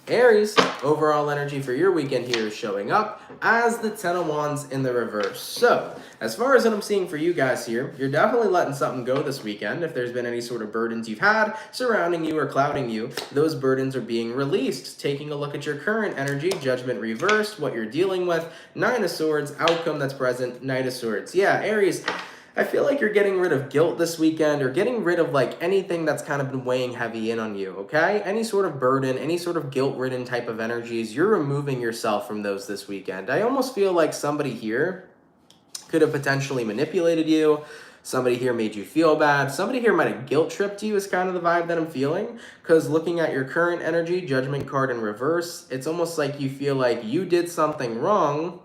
Aries, overall energy for your weekend here is showing up as the Ten of Wands in the reverse. So, as far as what I'm seeing for you guys here, you're definitely letting something go this weekend. If there's been any sort of burdens you've had surrounding you or clouding you, those burdens are being released. Taking a look at your current energy, Judgment reversed, what you're dealing with, Nine of Swords, outcome that's present, Knight of Swords. Yeah, Aries, I feel like you're getting rid of guilt this weekend or getting rid of like anything that's kind of been weighing heavy in on you, okay? Any sort of burden, any sort of guilt-ridden type of energies, you're removing yourself from those this weekend. I almost feel like somebody here could have potentially manipulated you. Somebody here made you feel bad. Somebody here might have guilt-tripped you is kind of the vibe that I'm feeling. Because looking at your current energy, Judgment card in reverse, it's almost like you feel like you did something wrong.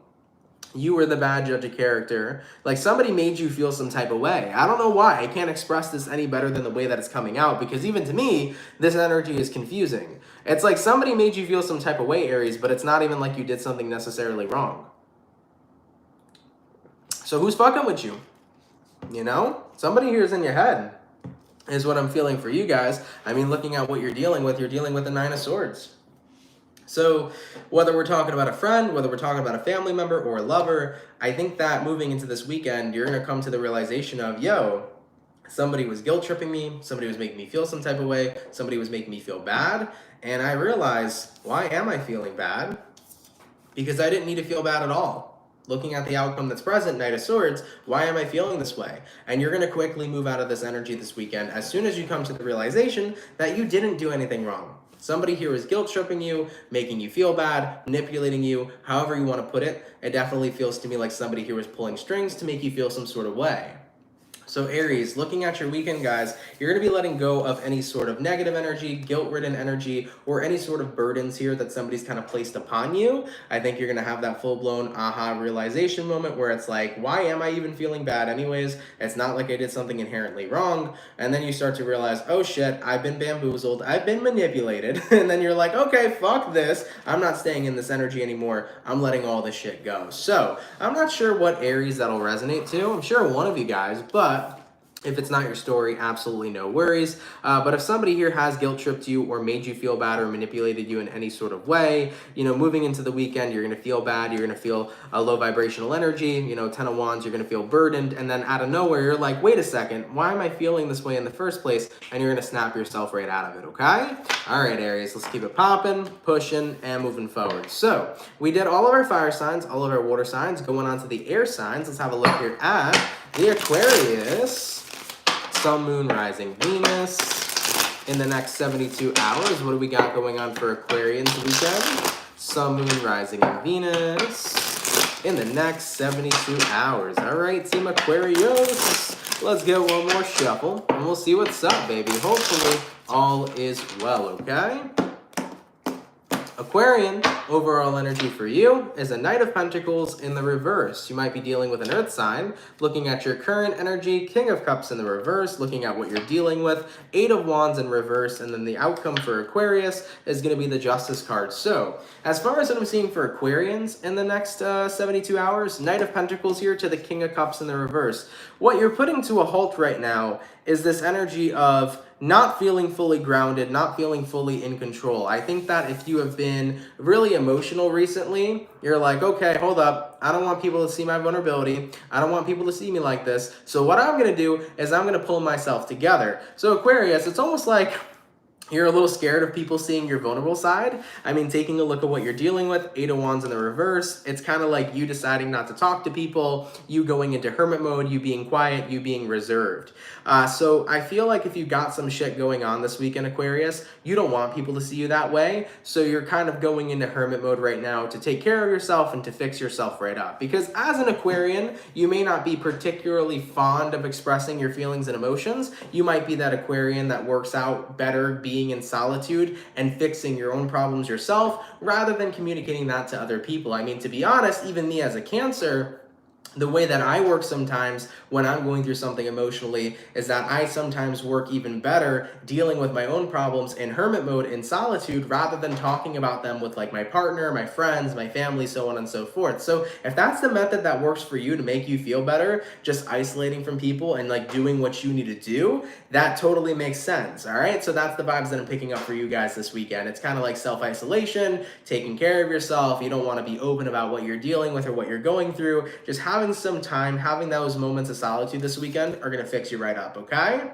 You were the bad judge of character. Like somebody made you feel some type of way. I don't know why. I can't express this any better than the way that it's coming out because even to me, this energy is confusing. It's like somebody made you feel some type of way, Aries, but it's not even like you did something necessarily wrong. So who's fucking with you? You know? Somebody here is in your head is what I'm feeling for you guys. I mean, looking at what you're dealing with the Nine of Swords. So whether we're talking about a friend, whether we're talking about a family member or a lover, I think that moving into this weekend, you're going to come to the realization of, yo, somebody was guilt tripping me, somebody was making me feel some type of way, somebody was making me feel bad, and I realized, why am I feeling bad? Because I didn't need to feel bad at all. Looking at the outcome that's present, Knight of Swords, why am I feeling this way? And you're going to quickly move out of this energy this weekend as soon as you come to the realization that you didn't do anything wrong. Somebody here is guilt tripping you, making you feel bad, manipulating you, however you want to put it. It definitely feels to me like somebody here was pulling strings to make you feel some sort of way. So Aries, looking at your weekend, guys, you're going to be letting go of any sort of negative energy, guilt-ridden energy, or any sort of burdens here that somebody's kind of placed upon you. I think you're going to have that full-blown aha realization moment where it's like, why am I even feeling bad anyways? It's not like I did something inherently wrong. And then you start to realize, oh shit, I've been bamboozled, I've been manipulated. And then you're like, okay, fuck this. I'm not staying in this energy anymore. I'm letting all this shit go. So I'm not sure what Aries that'll resonate to. I'm sure one of you guys, but if it's not your story, absolutely no worries. But if somebody here has guilt tripped you or made you feel bad or manipulated you in any sort of way, you know, moving into the weekend, you're going to feel bad. You're going to feel a low vibrational energy, you know, 10 of Wands, you're going to feel burdened. And then out of nowhere, you're like, wait a second, why am I feeling this way in the first place? And you're going to snap yourself right out of it, okay? All right, Aries, let's keep it popping, pushing, and moving forward. So we did all of our fire signs, all of our water signs, going on to the air signs. Let's have a look here at the Aquarius. Sun, Moon, Rising, Venus. In the next 72 hours, what do we got going on for Aquarians weekend? Sun, Moon, Rising, and Venus. In the next 72 hours. All right, Team Aquarius. Let's get one more shuffle, and we'll see what's up, baby. Hopefully, all is well, okay? Aquarian, overall energy for you is a Knight of Pentacles in the reverse. You might be dealing with an earth sign, looking at your current energy, King of Cups in the reverse, looking at what you're dealing with, 8 of Wands in reverse, and then the outcome for Aquarius is going to be the Justice card. So, as far as what I'm seeing for Aquarians in the next 72 hours, Knight of Pentacles here to the King of Cups in the reverse. What you're putting to a halt right now is this energy of not feeling fully grounded, not feeling fully in control. I think that if you have been really emotional recently, you're like, okay, hold up. I don't want people to see my vulnerability. I don't want people to see me like this. So what I'm gonna do is I'm gonna pull myself together. So Aquarius, it's almost like you're a little scared of people seeing your vulnerable side. I mean, taking a look at what you're dealing with, 8 of Wands in the reverse, it's kind of like you deciding not to talk to people, you going into hermit mode, you being quiet, you being reserved. So I feel like if you got some shit going on this weekend, Aquarius, you don't want people to see you that way. So you're kind of going into hermit mode right now to take care of yourself and to fix yourself right up. Because as an Aquarian, you may not be particularly fond of expressing your feelings and emotions. You might be that Aquarian that works out better being in solitude and fixing your own problems yourself rather than communicating that to other people. I mean, to be honest, even me as a Cancer, the way that I work sometimes when I'm going through something emotionally is that I sometimes work even better dealing with my own problems in hermit mode, in solitude, rather than talking about them with like my partner, my friends, my family, so on and so forth. So if that's the method that works for you to make you feel better, just isolating from people and like doing what you need to do, that totally makes sense, all right? So that's the vibes that I'm picking up for you guys this weekend. It's kind of like self-isolation, taking care of yourself. You don't want to be open about what you're dealing with or what you're going through. Just having some time, having those moments of solitude this weekend are going to fix you right up, okay?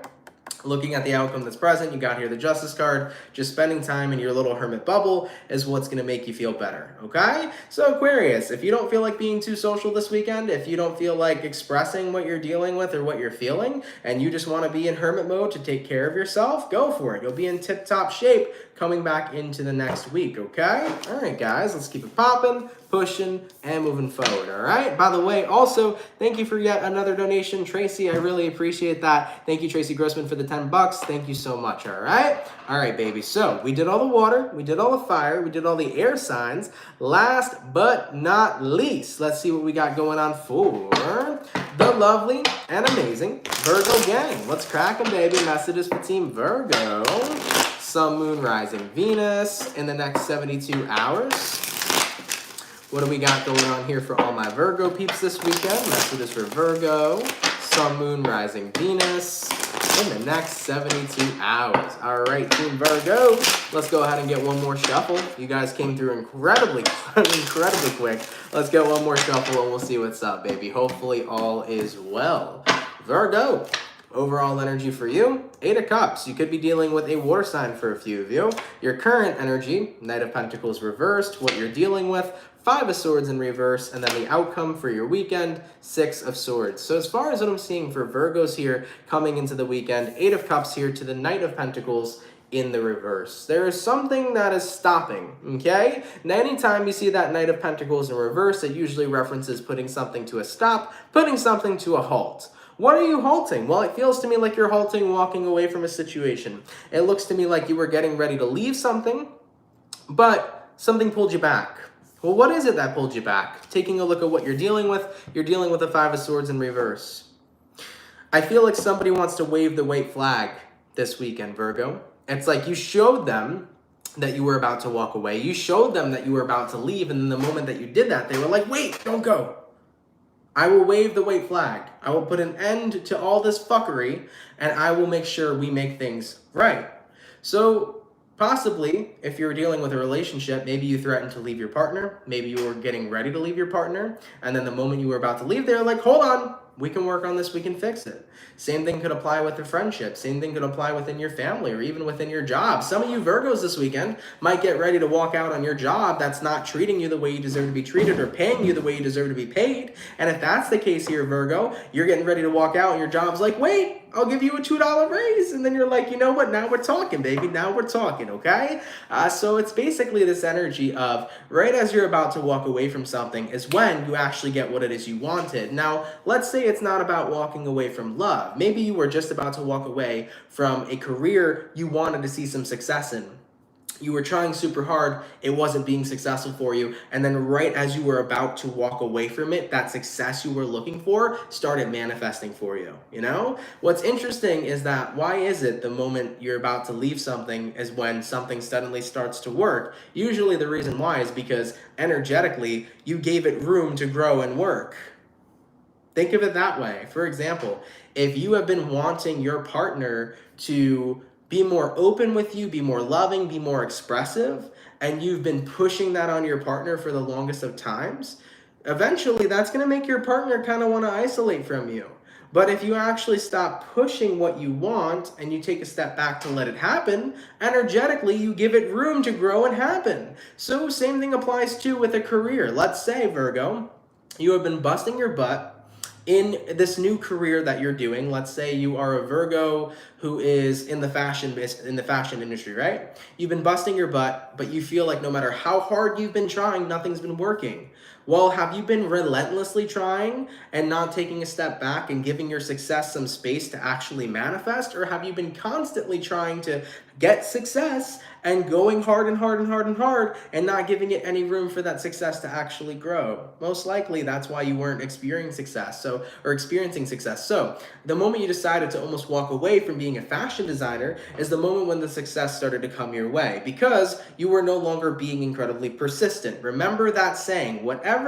Looking at the outcome that's present, you got here the Justice card. Just spending time in your little hermit bubble is what's going to make you feel better, okay? So Aquarius, if you don't feel like being too social this weekend, if you don't feel like expressing what you're dealing with or what you're feeling, and you just want to be in hermit mode to take care of yourself, go for it. You'll be in tip-top shape coming back into the next week, okay? All right, guys, let's keep it popping, pushing, and moving forward, all right? By the way, also, thank you for yet another donation, Tracy. I really appreciate that. Thank you, Tracy Grossman, for the $10. Thank you so much, all right? All right, baby. So we did all the water, we did all the fire, we did all the air signs. Last but not least, let's see what we got going on for the lovely and amazing Virgo gang. Let's crack them, baby. Messages for Team Virgo. Sun, Moon, Rising, Venus in the next 72 hours. What do we got going on here for all my Virgo peeps this weekend? Messages for Virgo. Sun, Moon, Rising, Venus in the next 72 hours. All right, Team Virgo, let's go ahead and get one more shuffle. You guys came through incredibly quick. Let's get one more shuffle and we'll see what's up, baby. Hopefully all is well. Virgo, overall energy for you, 8 of Cups. You could be dealing with a water sign for a few of you. Your current energy, Knight of Pentacles reversed. What you're dealing with, 5 of Swords in reverse, and then the outcome for your weekend, 6 of Swords. So as far as what I'm seeing for Virgos here coming into the weekend, 8 of Cups here to the Knight of Pentacles in the reverse. There is something that is stopping, okay? Now, anytime you see that Knight of Pentacles in reverse, it usually references putting something to a stop, putting something to a halt. What are you halting? Well, it feels to me like you're halting, walking away from a situation. It looks to me like you were getting ready to leave something, but something pulled you back. Well, what is it that pulled you back? Taking a look at what you're dealing with the 5 of Swords in reverse. I feel like somebody wants to wave the white flag this weekend, Virgo. It's like you showed them that you were about to walk away. You showed them that you were about to leave, and in the moment that you did that, they were like, wait, don't go. I will wave the white flag. I will put an end to all this fuckery, and I will make sure we make things right. So possibly, if you're dealing with a relationship, maybe you threatened to leave your partner. Maybe you were getting ready to leave your partner. And then the moment you were about to leave, they're like, hold on, we can work on this, we can fix it. Same thing could apply with a friendship. Same thing could apply within your family or even within your job. Some of you Virgos this weekend might get ready to walk out on your job that's not treating you the way you deserve to be treated or paying you the way you deserve to be paid. And if that's the case here, Virgo, you're getting ready to walk out and your job's like, wait, I'll give you a $2 raise. And then you're like, you know what? Now we're talking, baby. Now we're talking, okay? So it's basically this energy of right as you're about to walk away from something is when you actually get what it is you wanted. Now, let's say it's not about walking away from love. Maybe you were just about to walk away from a career you wanted to see some success in. You were trying super hard, it wasn't being successful for you, and then right as you were about to walk away from it, that success you were looking for started manifesting for you, you know? What's interesting is that why is it the moment you're about to leave something is when something suddenly starts to work? Usually the reason why is because energetically, you gave it room to grow and work. Think of it that way. For example, if you have been wanting your partner to be more open with you, be more loving, be more expressive, and you've been pushing that on your partner for the longest of times, eventually that's going to make your partner kind of want to isolate from you. But if you actually stop pushing what you want and you take a step back to let it happen, energetically you give it room to grow and happen. So same thing applies too with a career. Let's say, Virgo, you have been busting your butt in this new career that you're doing. Let's say you are a Virgo who is in the fashion industry, right? You've been busting your butt, but you feel like no matter how hard you've been trying, nothing's been working. Well, have you been relentlessly trying and not taking a step back and giving your success some space to actually manifest? Or have you been constantly trying to get success and going hard and hard and hard and hard and not giving it any room for that success to actually grow? Most likely that's why you weren't experiencing success. So the moment you decided to almost walk away from being a fashion designer is the moment when the success started to come your way because you were no longer being incredibly persistent. Remember that saying, whatever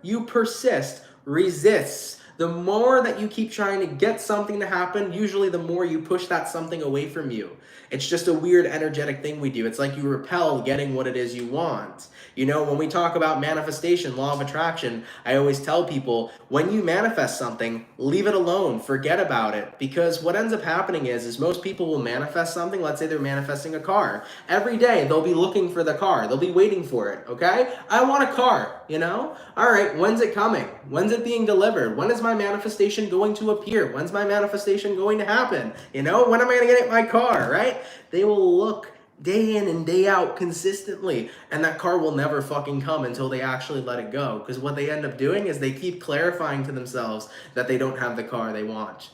you persist resists. The more that you keep trying to get something to happen, usually the more you push that something away from you. It's just a weird energetic thing we do. It's like you repel getting what it is you want. You know, when we talk about manifestation, law of attraction, I always tell people, when you manifest something, leave it alone, forget about it. Because what ends up happening is most people will manifest something. Let's say they're manifesting a car. Every day, they'll be looking for the car. They'll be waiting for it, okay? I want a car, you know? All right, when's it coming? When's it being delivered? When is my manifestation going to appear? When's my manifestation going to happen? You know, when am I going to get my car, right? They will look day in and day out consistently, and that car will never fucking come until they actually let it go. Because what they end up doing is they keep clarifying to themselves that they don't have the car they want.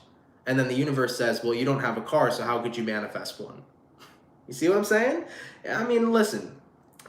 And then the universe says, well, you don't have a car, so how could you manifest one? You see what I'm saying? I mean, listen.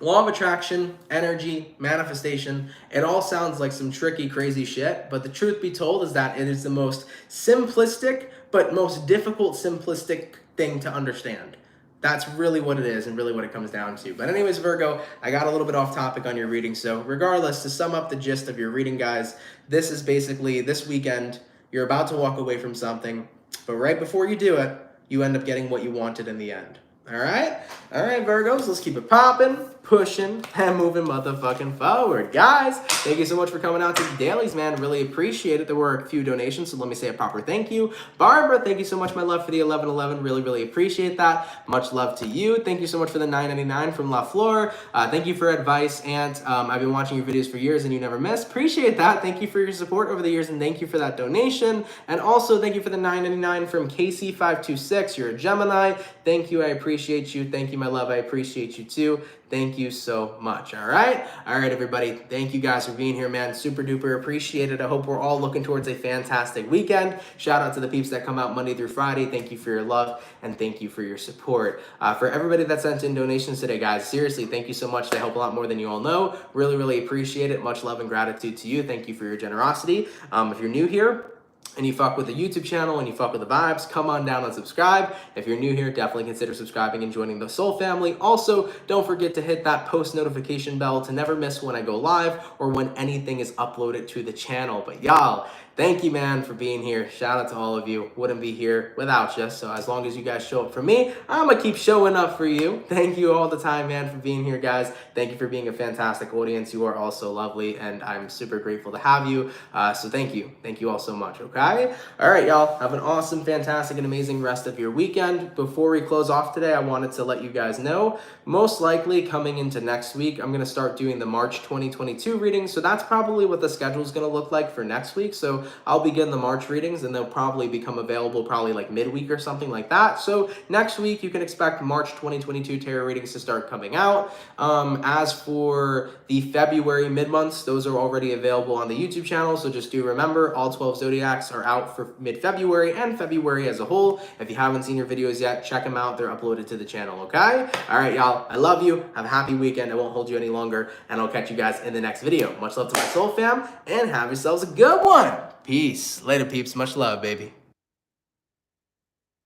Law of attraction, energy, manifestation, it all sounds like some tricky, crazy shit, but the truth be told is that it is the most simplistic, but most difficult simplistic thing to understand. That's really what it is and really what it comes down to. But anyways, Virgo, I got a little bit off topic on your reading. So regardless, to sum up the gist of your reading, guys, this is basically this weekend, you're about to walk away from something. But right before you do it, you end up getting what you wanted in the end. All right? All right, Virgos, let's keep it popping, pushing, and moving motherfucking forward. Guys, thank you so much for coming out to the dailies, man. Really appreciate it. There were a few donations, so let me say a proper thank you. Barbara, thank you so much, my love, for the 1111. Really, really appreciate that. Much love to you. Thank you so much for the $9.99 from La Flor. Thank you for advice, and I've been watching your videos for years, and you never miss. Appreciate that. Thank you for your support over the years, and thank you for that donation. And also, thank you for the $9.99 from Casey526. You're a Gemini. Thank you. I appreciate you. Thank you, my love. I appreciate you too. Thank you so much. All right, everybody. Thank you guys for being here, man. Super duper appreciate it. I hope we're all looking towards a fantastic weekend. Shout out to the peeps that come out Monday through Friday. Thank you for your love and thank you for your support. For everybody that sent in donations today, guys, seriously, thank you so much. They help a lot more than you all know. Really, really appreciate it. Much love and gratitude to you. Thank you for your generosity. If you're new here, and you fuck with the YouTube channel and you fuck with the vibes, come on down and subscribe. If you're new here, definitely consider subscribing and joining the Soul family. Also, don't forget to hit that post notification bell to never miss when I go live or when anything is uploaded to the channel. But y'all, thank you, man, for being here. Shout out to all of you. Wouldn't be here without you. So as long as you guys show up for me, I'm gonna keep showing up for you. Thank you all the time, man, for being here, guys. Thank you for being a fantastic audience. You are all so lovely, and I'm super grateful to have you. So thank you. Thank you all so much, okay? All right, y'all. Have an awesome, fantastic, and amazing rest of your weekend. Before we close off today, I wanted to let you guys know, most likely coming into next week, I'm gonna start doing the March 2022 readings. So that's probably what the schedule is gonna look like for next week. So I'll begin the March readings and they'll probably become available probably like midweek or something like that. So next week you can expect March 2022 tarot readings to start coming out. As for the February mid-months, those are already available on the YouTube channel. So just do remember, all 12 zodiacs are out for mid-February and February as a whole. If you haven't seen your videos yet, check them out. They're uploaded to the channel, okay? All right, y'all. I love you. Have a happy weekend. I won't hold you any longer, and I'll catch you guys in the next video. Much love to my soul fam, and have yourselves a good one. Peace. Later, peeps. Much love, baby.